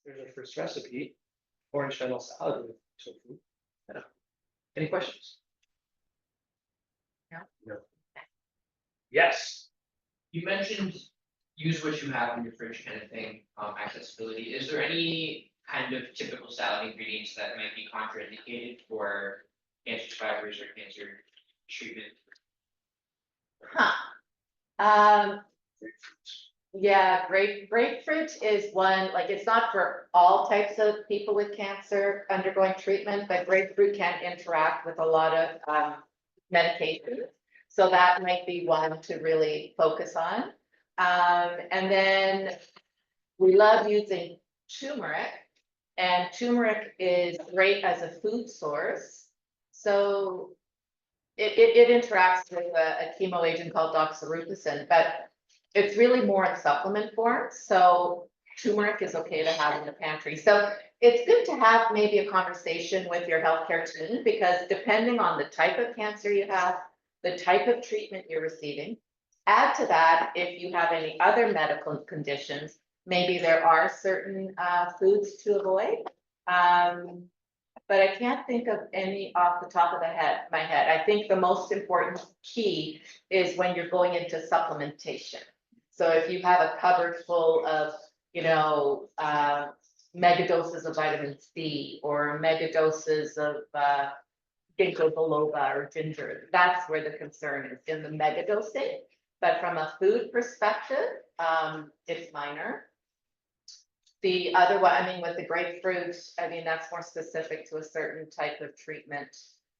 There's our first recipe, orange fennel salad with tofu. Yeah. Any questions? No. No. Yes. You mentioned use what you have in your fridge kind of thing, accessibility. Is there any kind of typical salad ingredients that might be contraindicated for cancer survivors or cancer treatment? Yeah, grapefruit is one, like, it's not for all types of people with cancer undergoing treatment, but grapefruit can interact with a lot of medications. So that might be one to really focus on. And then we love using turmeric, and turmeric is great as a food source. So it interacts with a chemo agent called doxorubicin, but it's really more in supplement form. So turmeric is okay to have in the pantry. So it's good to have maybe a conversation with your healthcare team, because depending on the type of cancer you have, the type of treatment you're receiving, add to that, if you have any other medical conditions, maybe there are certain foods to avoid. But I can't think of any off the top of my head. I think the most important key is when you're going into supplementation. So if you have a cupboard full of, mega doses of vitamin C or mega doses of ginkgo biloba or ginger, that's where the concern is, in the mega dosing. But from a food perspective, it's minor. The other one, with the grapefruit, that's more specific to a certain type of treatment.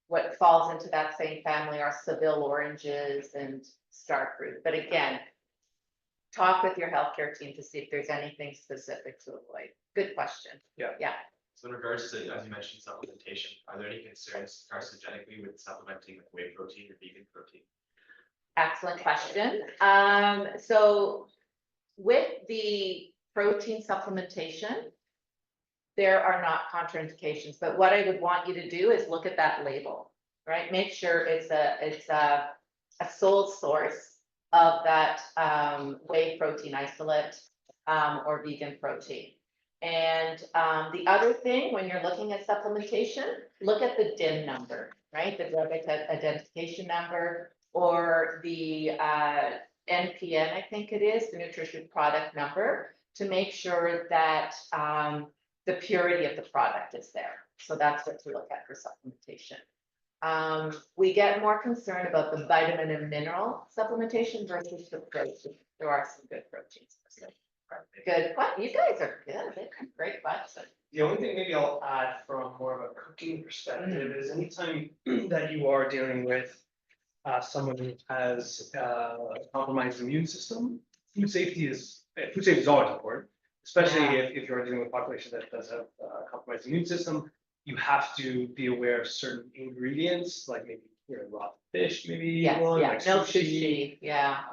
What falls into that same family are Seville oranges and star fruit. But again, talk with your healthcare team to see if there's anything specific to avoid. Good question. Yeah. So in regards to, as you mentioned, supplementation, are there any concerns carcinogenically with supplementing with whey protein or vegan protein? Excellent question. So with the protein supplementation, there are not contraindications, but what I would want you to do is look at that label, right? Make sure it's a sole source of that whey protein isolate or vegan protein. And the other thing, when you're looking at supplementation, look at the DIN number, right? The drug identification number, or the NPN, I think it is, the nutrition product number, to make sure that the purity of the product is there. So that's what to look at for supplementation. We get more concerned about the vitamin and mineral supplementation versus the protein. There are some good proteins. Good, you guys are good. Great questions. The only thing maybe I'll add from more of a cooking perspective is anytime that you are dealing with someone who has a compromised immune system, food safety is always important, especially if you're dealing with a population that does have a compromised immune system. You have to be aware of certain ingredients, like maybe raw fish, maybe one, like no sushi, yeah.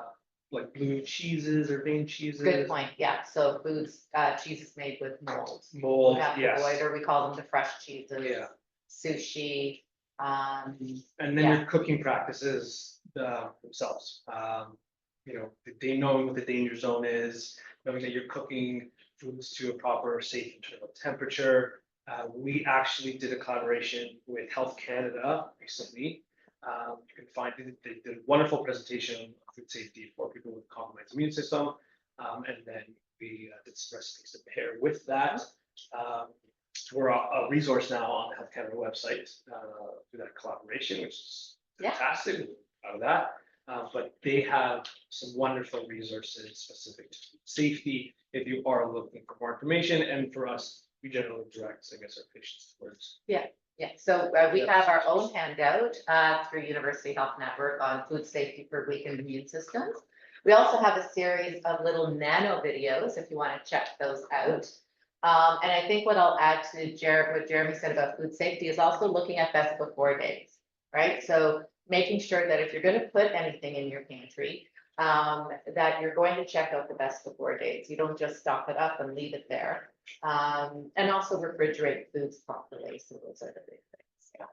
like blue cheeses or vein cheeses. Good point, yeah. So foods, cheeses made with mold. Mold, We have to yes. avoid, or we call them the fresh cheeses. Yeah. Sushi. And then your cooking practices themselves. They knowing what the danger zone is, knowing that you're cooking foods to a proper, safe internal temperature. We actually did a collaboration with Health Canada recently. You can find they did a wonderful presentation on food safety for people with a compromised immune system, and then we did some recipes to pair with that. We're a resource now on the Health Canada website through that collaboration, which is fantastic. We're proud of that. But they have some wonderful resources specific to food safety if you are looking for more information. And for us, we generally direct, our patients towards. Yeah. So we have our own handout through University Health Network on food safety for weakened immune systems. We also have a series of little nano videos if you want to check those out. And I think what I'll add to what Jeremy said about food safety is also looking at best before dates, right? So making sure that if you're going to put anything in your pantry, that you're going to check out the best before dates. You don't just stock it up and leave it there. And also refrigerate foods properly. So those are the big things. Yeah.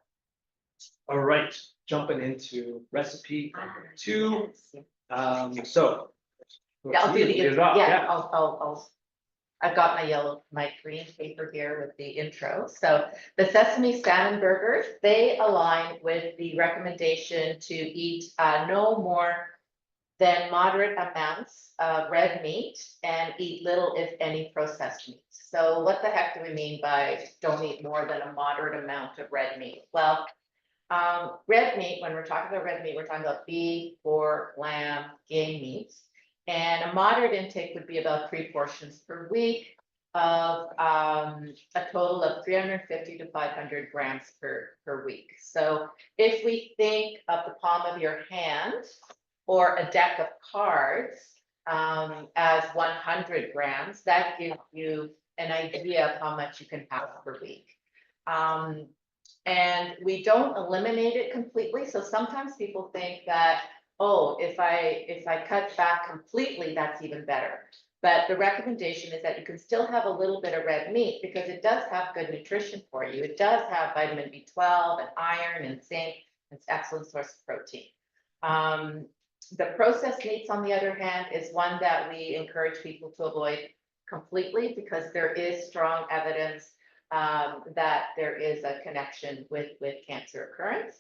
All right, jumping into recipe number 2. So I'll do the I'll I've got my green paper here with the intro. So the Sesame Salmon burgers, they align with the recommendation to eat no more than moderate amounts of red meat and eat little, if any, processed meats. So what the heck do we mean by don't eat more than a moderate amount of red meat? Well, red meat, when we're talking about red meat, we're talking about beef, pork, lamb, game meats. And a moderate intake would be about 3 portions per week of a total of 350 to 500 grams per week. So if we think of the palm of your hand or a deck of cards as 100 grams, that gives you an idea of how much you can have per week. And we don't eliminate it completely. So sometimes people think that, oh, if I cut back completely, that's even better. But the recommendation is that you can still have a little bit of red meat because it does have good nutrition for you. It does have vitamin B12 and iron and zinc. It's an excellent source of protein. The processed meats, on the other hand, is one that we encourage people to avoid completely because there is strong evidence that there is a connection with cancer occurrence.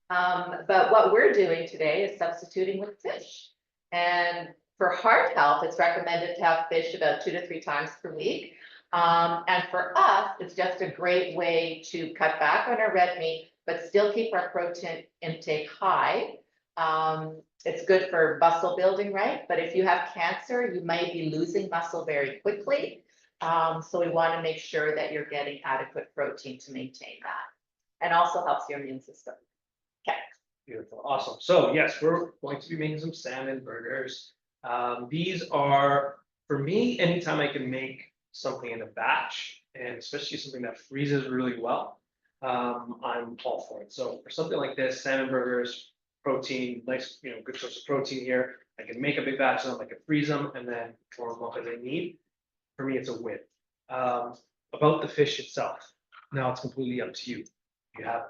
But what we're doing today is substituting with fish. And for heart health, it's recommended to have fish about 2 to 3 times per week. And for us, it's just a great way to cut back on our red meat, but still keep our protein intake high. It's good for muscle building, right? But if you have cancer, you might be losing muscle very quickly. So we want to make sure that you're getting adequate protein to maintain that. And also helps your immune system. Okay. Beautiful, awesome. So yes, we're going to be making some salmon burgers. These are, for me, anytime I can make something in a batch, and especially something that freezes really well, I'm all for it. So for something like this, salmon burgers, protein, nice, good source of protein here. I can make a big batch of them, I can freeze them, and then form them up as I need. For me, it's a win. About the fish itself, now it's completely up to you. You have,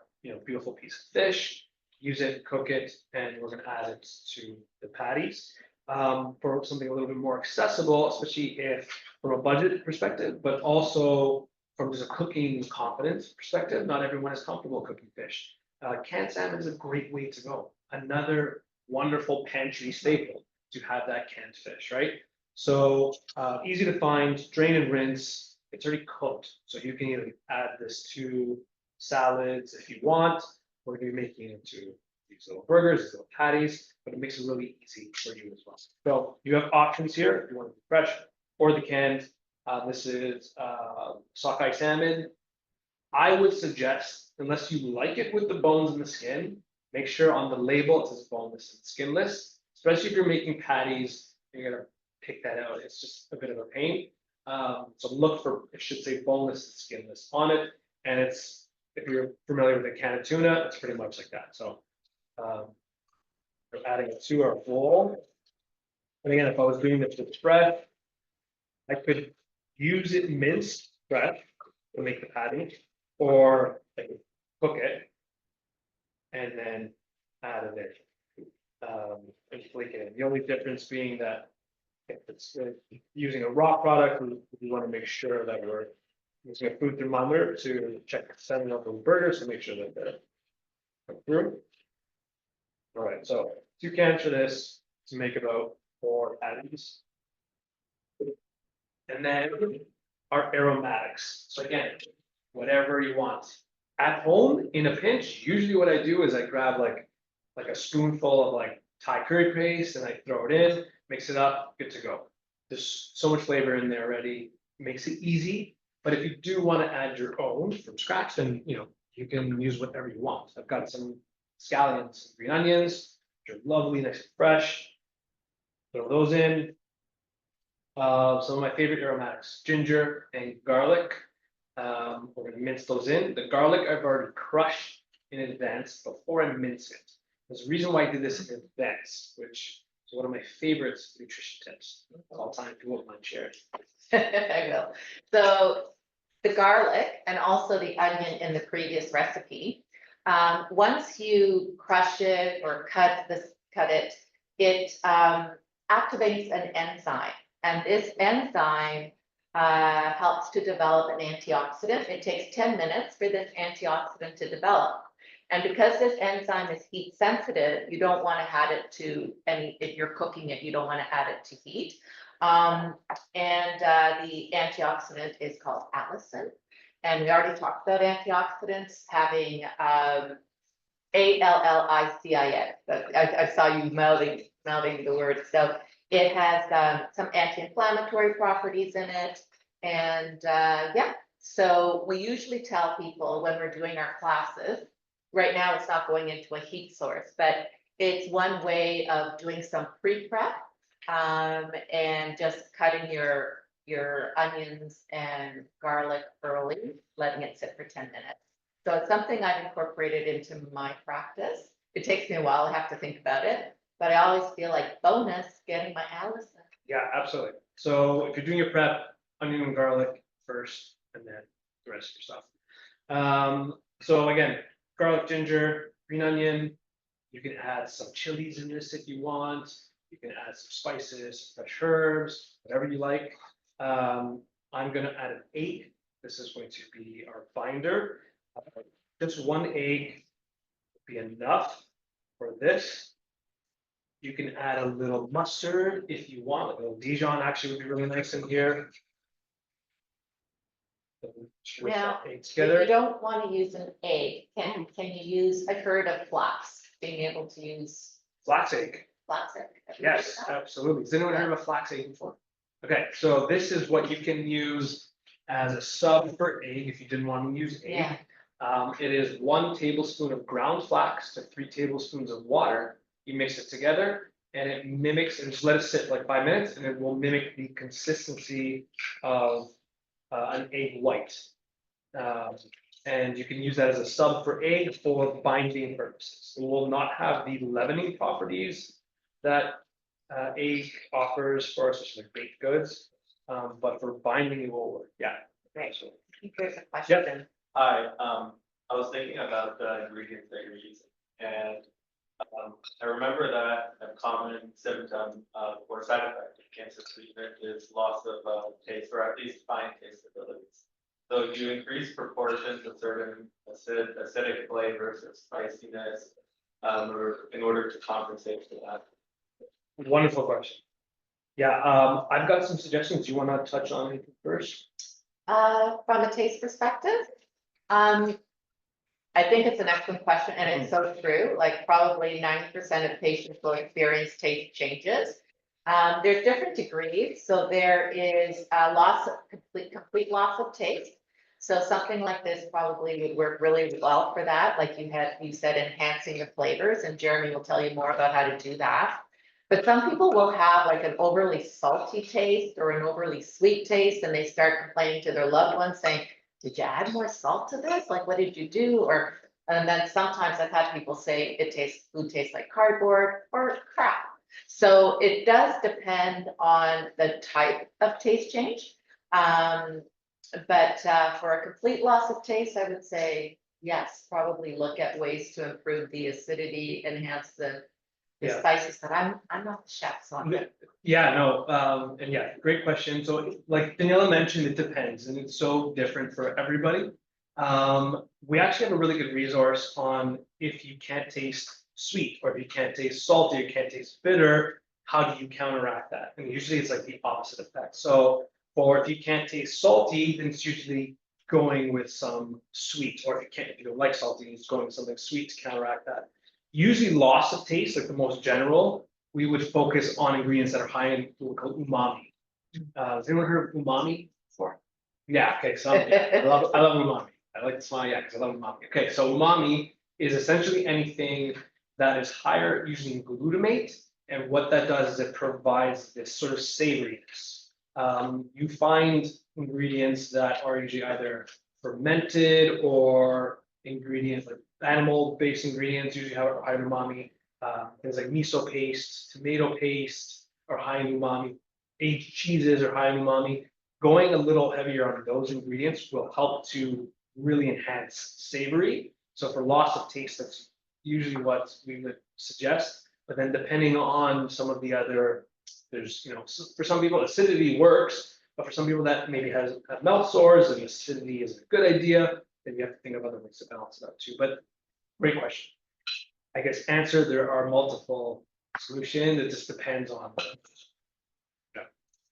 beautiful piece of fish, use it, cook it, and we're gonna add it to the patties. For something a little bit more accessible, especially if from a budget perspective, but also from just a cooking confidence perspective, not everyone is comfortable cooking fish. Canned salmon is a great way to go. Another wonderful pantry staple to have that canned fish, right? So easy to find, drain and rinse. It's already cooked, so you can either add this to salads if you want. We're gonna be making it into these little burgers, these little patties, but it makes it really easy for you as well. So you have options here if you want to be fresh or the canned. This is sockeye salmon. I would suggest, unless you like it with the bones and the skin, make sure on the label it says boneless and skinless, especially if you're making patties, you're gonna pick that out. It's just a bit of a pain. So look for, it should say boneless and skinless on it. And it's, if you're familiar with a can of tuna, it's pretty much like that. So we're adding it to our bowl. And again, if I was doing this with fresh, I could use it minced fresh to make the patty, or I could cook it and then add it in and flake it in. The only difference being that if it's using a raw product, we want to make sure that we're using a food thermometer to check the setting of the burgers to make sure that they're cooked through. All right, so 2 cans for this to make about 4 patties. And then our aromatics. So again, whatever you want. At home, in a pinch, usually what I do is I grab like a spoonful of like Thai curry paste and I throw it in, mix it up, good to go. There's so much flavor in there already, makes it easy. But if you do want to add your own from scratch, then you can use whatever you want. I've got some scallions, and green onions, which are lovely, nice and fresh. Throw those in. Some of my favorite aromatics, ginger and garlic. We're gonna mince those in. The garlic I've already crushed in advance before I mince it. There's a reason why I did this in advance, which is one of my favorite nutrition tips of all time. If you won't mind sharing. I will. So the garlic and also the onion in the previous recipe, once you crush it or cut it, it activates an enzyme. And this enzyme helps to develop an antioxidant. It takes 10 minutes for this antioxidant to develop. And because this enzyme is heat sensitive, you don't want to add it to any, if you're cooking it, you don't want to add it to heat. The antioxidant is called allicin. And we already talked about antioxidants having ALLICIN. But I saw you mouthing the word. So it has some anti-inflammatory properties in it. And yeah, so we usually tell people when we're doing our classes, right now it's not going into a heat source, but it's one way of doing some pre-prep and just cutting your onions and garlic early, letting it sit for 10 minutes. So it's something I've incorporated into my practice. It takes me a while, I have to think about it, but I always feel like bonus getting my allicin. Yeah, absolutely. So if you're doing your prep, onion and garlic first, and then the rest of your stuff. So again, garlic, ginger, green onion. You can add some chilies in this if you want. You can add some spices, fresh herbs, whatever you like. I'm gonna add an egg. This is going to be our binder. Just one egg would be enough for this. You can add a little mustard if you want. A little Dijon actually would be really nice in here. With Now, that egg If together. you don't want to use an egg, can you use, I've heard of flax, being able to use Flax egg. flax egg. Have you heard Yes, of that? absolutely. Has anyone heard of a flax egg before? Okay, so this is what you can use as a sub for egg if you didn't want to use egg. Yeah. It is 1 tablespoon of ground flax to 3 tablespoons of water. You mix it together and it mimics, and just let it sit like 5 minutes, and it will mimic the consistency of an egg white. And you can use that as a sub for egg for binding purposes. It will not have the leavening properties that egg offers for especially baked goods, but for binding it will work. Yeah. Great. So, I think there's a question. Hi, I was thinking about the ingredients that you're using, and I remember that a common symptom or side effect of cancer treatment is loss of taste, or at least fine taste abilities. So if you increase proportions of certain acidic flavors or spiciness, or in order to compensate for that. wonderful question. Yeah, I've got some suggestions. Do you want to touch on it first? From a taste perspective, I think it's an excellent question, and it's so true, like probably 90% of patients will experience taste changes. There's different degrees, so there is a loss of complete loss of taste. So something like this probably would work really well for that, like you said, enhancing the flavors, and Jeremy will tell you more about how to do that. But some people will have like an overly salty taste or an overly sweet taste, and they start complaining to their loved ones saying, did you add more salt to this? Like, what did you do? And then sometimes I've had people say food tastes like cardboard or crap. So it does depend on the type of taste change. But for a complete loss of taste, I would say, yes, probably look at ways to improve the acidity, enhance the Yeah. spices, but I'm not the chef, so I'm not. Yeah, no, and yeah, great question. So like Daniela mentioned, it depends, and it's so different for everybody. We actually have a really good resource on if you can't taste sweet, or if you can't taste salty, or you can't taste bitter, how do you counteract that? And usually it's like the opposite effect. So if you can't taste salty, then it's usually going with some sweet, or if you don't like salty, it's going with something sweet to counteract that. Usually loss of taste, like the most general, we would focus on ingredients that are high in what we call umami. Has anyone heard of umami before? Yeah, okay, so I love umami. I like the smile, yeah, because I love umami. Okay, so umami is essentially anything that is higher using glutamate, and what that does is it provides this sort of savoriness. You find ingredients that are usually either fermented or ingredients like animal-based ingredients usually have high in umami. Things like miso paste, tomato paste are high in umami. Aged cheeses are high in umami. Going a little heavier on those ingredients will help to really enhance savory. So for loss of taste, that's usually what we would suggest. But then depending on some of the other, there's, for some people acidity works, But for some people that maybe have mouth sores and acidity is a good idea, then you have to think of other ways to balance it out too. But great question. I guess answer, there are multiple solutions. It just depends on.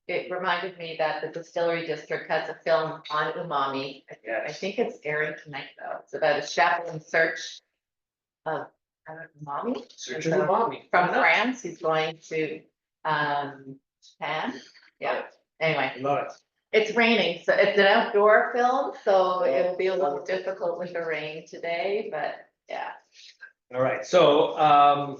It reminded me that the distillery district has a film on umami. I Yes. think it's airing tonight though. It's about a chef in search of umami. Search And of so umami. From Why not? France, he's going to Japan. Yeah, anyway, I love it. it's raining, so it's an outdoor film, so it'll be a little difficult with the rain today, but yeah. All right, so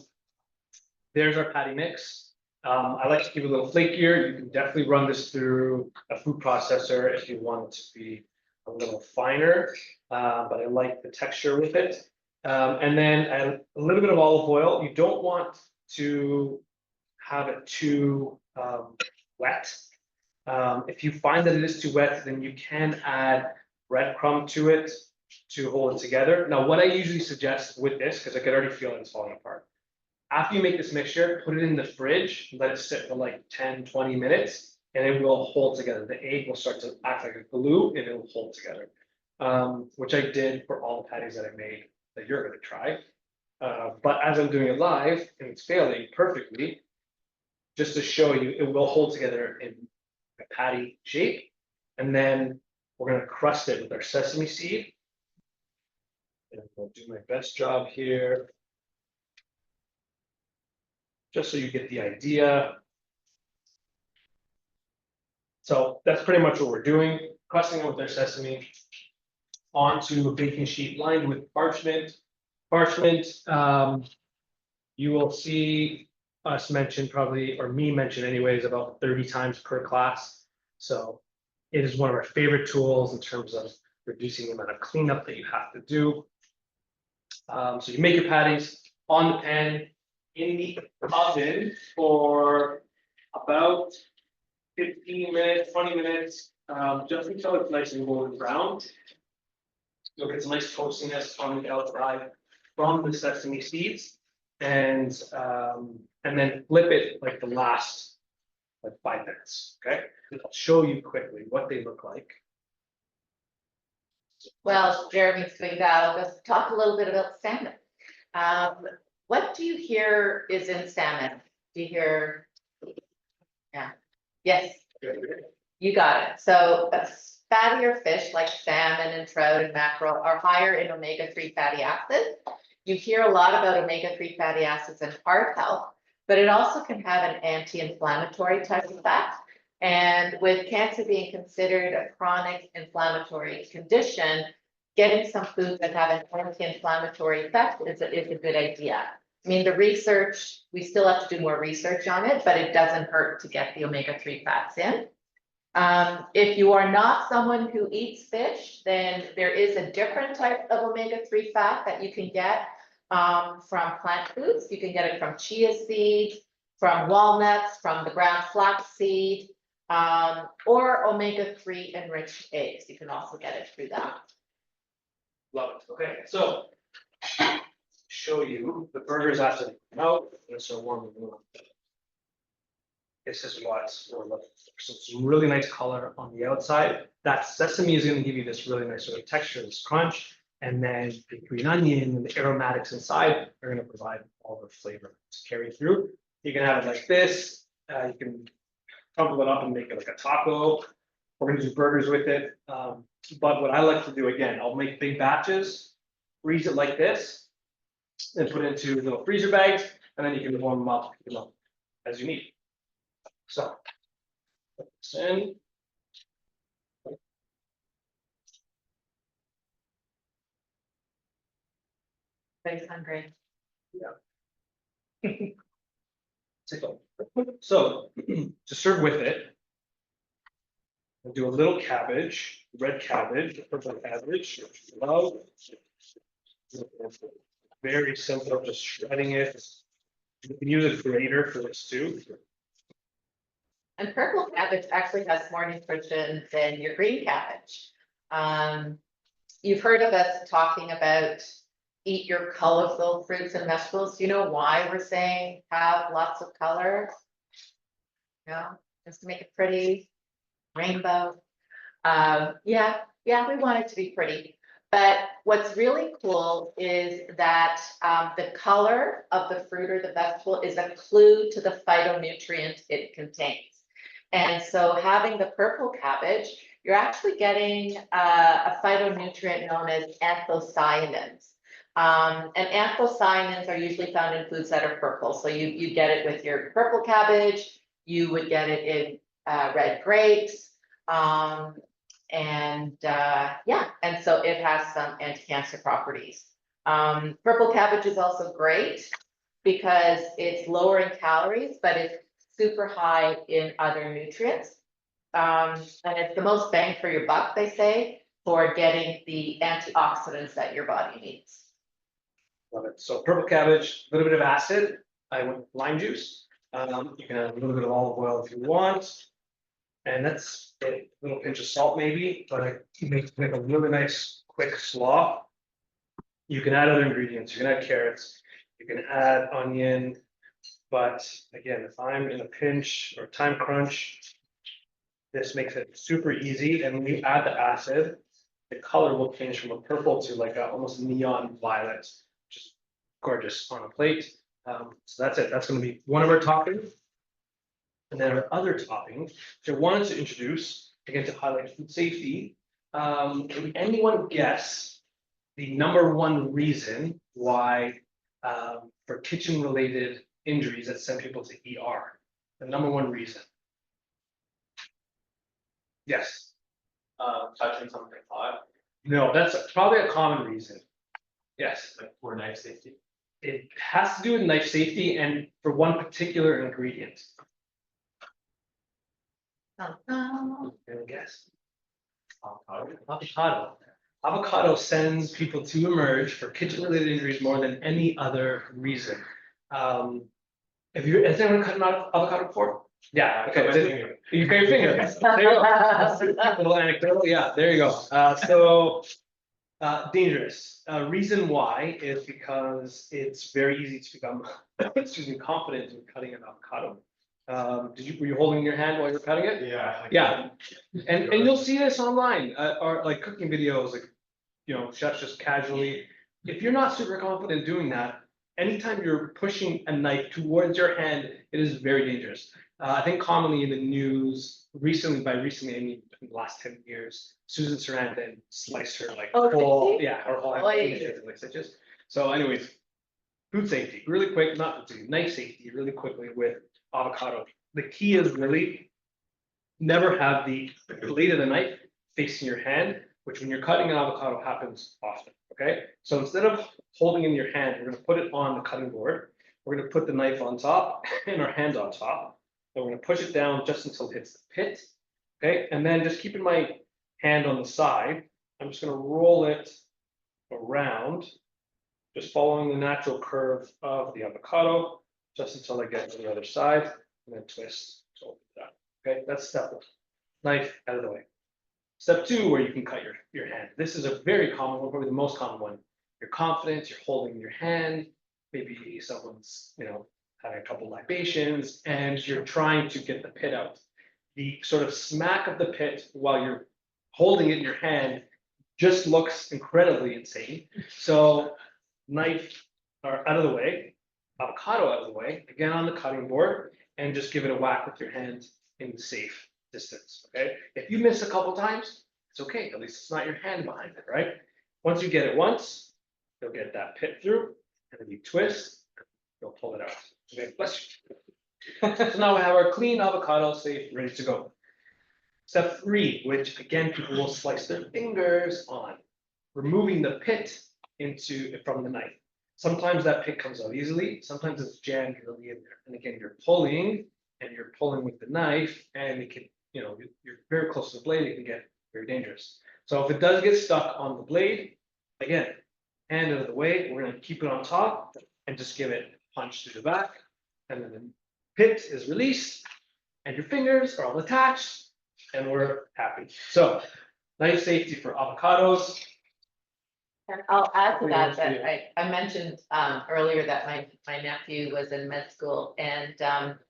there's our patty mix. I like to keep it a little flakier. You can definitely run this through a food processor if you want it to be a little finer, but I like the texture with it. And then add a little bit of olive oil. You don't want to have it too wet. If you find that it is too wet, then you can add breadcrumb to it to hold it together. Now, what I usually suggest with this, because I can already feel it's falling apart. After you make this mixture, put it in the fridge, let it sit for like 10, 20 minutes, and it will hold together. The egg will start to act like a glue and it will hold together. Which I did for all the patties that I made that you're gonna try. But as I'm doing it live and it's failing perfectly, just to show you, it will hold together in a patty shape. And then we're gonna crust it with our sesame seed. And I'll do my best job here. Just so you get the idea. So that's pretty much what we're doing, crusting it with our sesame onto a baking sheet lined with parchment. Parchment, you will see us mention probably, or me mention anyways, about 30 times per class. So it is one of our favorite tools in terms of reducing the amount of cleanup that you have to do. So you make your patties on the pan in the oven for about 15 minutes, 20 minutes, just until it's nice and golden brown. You'll get some nice toastiness on the outside from the sesame seeds, and then flip it like the last like 5 minutes. Okay, I'll show you quickly what they look like. Well, Jeremy's doing that, I'll just talk a little bit about salmon. What do you hear is in salmon? Do you hear? Yeah, yes, you got it. So a fattier fish like salmon and trout and mackerel are higher in omega-3 fatty acids. You hear a lot about omega-3 fatty acids and heart health, but it also can have an anti-inflammatory type effect. And with cancer being considered a chronic inflammatory condition, getting some foods that have an anti-inflammatory effect is a good idea. I mean, the research, we still have to do more research on it, but it doesn't hurt to get the omega-3 fats in. If you are not someone who eats fish, then there is a different type of omega-3 fat that you can get from plant foods. You can get it from chia seeds, from walnuts, from the ground flaxseed, or omega-3 enriched eggs. You can also get it through that. Love it. Okay, so show you the burgers after they come out. And so warm. This is what we're looking for. So some really nice color on the outside. That sesame is going to give you this really nice sort of texture, this crunch, and then the green onion and the aromatics inside are going to provide all the flavor to carry through. You can have it like this. You can crumble it up and make it like a taco. We're going to do burgers with it. But what I like to do, again, I'll make big batches, freeze it like this, and put it into little freezer bags, and then you can warm them up, as you need. So, put this in. Very hungry. So, to serve with it, we'll do a little cabbage, red cabbage, purple cabbage, love. Very simple, just shredding it. You can use a grater for this too. And purple cabbage actually has more nutrition than your green cabbage. You've heard of us talking about eat your colorful fruits and vegetables. Do you know why we're saying have lots of color? No, just to make it pretty. rainbow. Yeah, we want it to be pretty. But what's really cool is that the color of the fruit or the vegetable is a clue to the phytonutrient it contains. And so having the purple cabbage, you're actually getting a phytonutrient known as anthocyanins. And anthocyanins are usually found in foods that are purple. So you get it with your purple cabbage, you would get it in red grapes. And so it has some anti-cancer properties. Purple cabbage is also great because it's lower in calories, but it's super high in other nutrients. And it's the most bang for your buck, they say, for getting the antioxidants that your body needs. Love it. So purple cabbage, a little bit of acid. I went with lime juice. You can add a little bit of olive oil if you want. And that's it. A little pinch of salt maybe, but I make a really nice quick slaw. You can add other ingredients. You can add carrots. You can add onion. But again, if I'm in a pinch or time crunch, this makes it super easy. And when you add the acid, the color will change from a purple to like a almost neon violet, which is gorgeous on a plate. So that's it. That's going to be one of our toppings. And then our other toppings, which I wanted to introduce, again, to highlight food safety. Can anyone guess the number one reason why for kitchen-related injuries that send people to ER? The number one reason? Yes. Touching something hot, No, that's probably a common reason. Yes. like for knife safety. It has to do with knife safety and for one particular ingredient. Anyone guess? Avocado. Avocado sends people to emerge for kitchen-related injuries more than any other reason. Has anyone cut an avocado before? Yeah, okay. You cut your finger. There you go. A little anecdotal. Yeah, there you go. Dangerous. Reason why is because it's very easy to become, confident in cutting an avocado. Were you holding your hand while you're cutting it? Yeah. Yeah. And you'll see this online, or like cooking videos, like, chefs just casually. If you're not super confident doing that, anytime you're pushing a knife towards your hand, it is very dangerous. I think commonly in the news, recently, I mean, in the last 10 years, Susan Sarandon sliced her like Oh, whole, did she? yeah, her whole hand, Oy. like stitches. So anyways, food safety, really quick, not food safety, knife safety, really quickly with avocado. The key is really never have the blade of the knife facing your hand, which when you're cutting an avocado happens often, okay? So instead of holding in your hand, we're gonna put it on the cutting board. We're gonna put the knife on top and our hand on top. And we're gonna push it down just until it hits the pit, okay? And then just keeping my hand on the side, I'm just gonna roll it around, just following the natural curve of the avocado, just until I get to the other side, and then twist to open it up. Okay, that's step one. Knife out of the way. Step two, where you can cut your hand. This is a very common one, probably the most common one. You're confident, you're holding your hand, maybe someone's, having a couple libations, and you're trying to get the pit out. The sort of smack of the pit while you're holding it in your hand just looks incredibly insane. So knife are out of the way, avocado out of the way, again on the cutting board, and just give it a whack with your hand in safe distance, okay? If you miss a couple times, it's okay, at least it's not your hand behind it, right? Once you get it once, you'll get that pit through, and then you twist, you'll pull it out. Okay, bless you. So now we have our clean avocado safe, ready to go. Step three, which again, people will slice their fingers on, removing the pit from the knife. Sometimes that pit comes out easily, sometimes it's jammed really in there. And again, you're pulling with the knife, and it can, you're very close to the blade, it can get very dangerous. So if it does get stuck on the blade, again, hand out of the way, we're gonna keep it on top and just give it a punch through the back. And then the pit is released and your fingers are all attached and we're happy. So knife safety for avocados. And I'll add to that, I mentioned earlier that my nephew was in med school and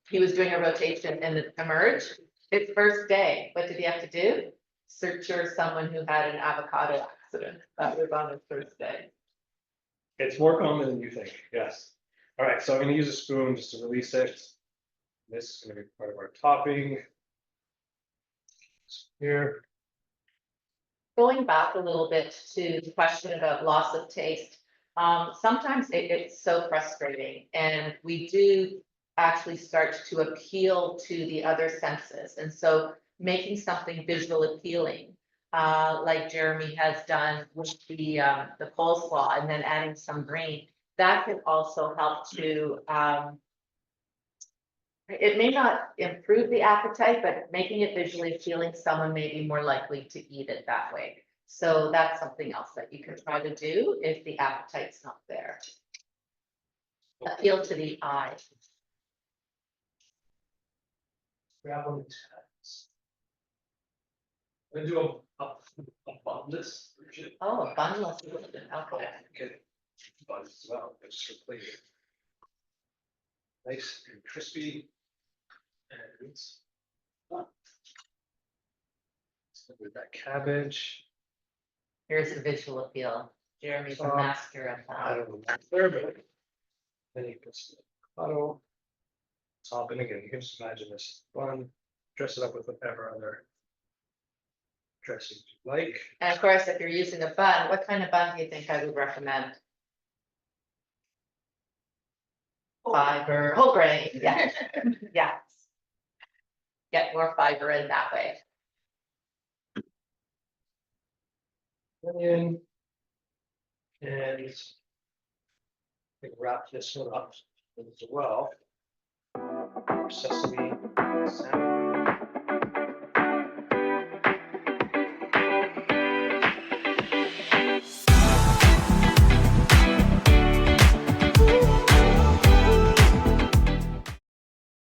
he was doing a rotation in the Emerge. It's first day. What did he have to do? Searcher someone who had an avocado accident. That was on his first day. It's more common than you think, yes. All right, so I'm gonna use a spoon just to release it. This is gonna be part of our topping. Here, Going back a little bit to the question about loss of taste. Sometimes it's so frustrating and we do actually start to appeal to the other senses. And so making something visual appealing, like Jeremy has done with the coleslaw and then adding some green, that can also help to, it may not improve the appetite, but making it visually appealing, someone may be more likely to eat it that way. So that's something else that you can try to do if the appetite's not there. Appeal to the eye. grab one of these hats. I'm gonna do a bunless version. Oh, a bunless, okay. Get buns as well, but just for flavor. Nice and crispy. And it's with that cabbage. Here's the visual appeal. Jeremy's a master of I that. don't know, there, but then you put some avocado. Top, and again, you can just imagine this bun, dress it up with whatever other dressing you like. And of course, if you're using a bun, what kind of bun do you think I would recommend? Fiber, whole grain, yeah, yeah. Get more fiber in that way. Onion. And we can wrap this one up as well. Sesame, salmon.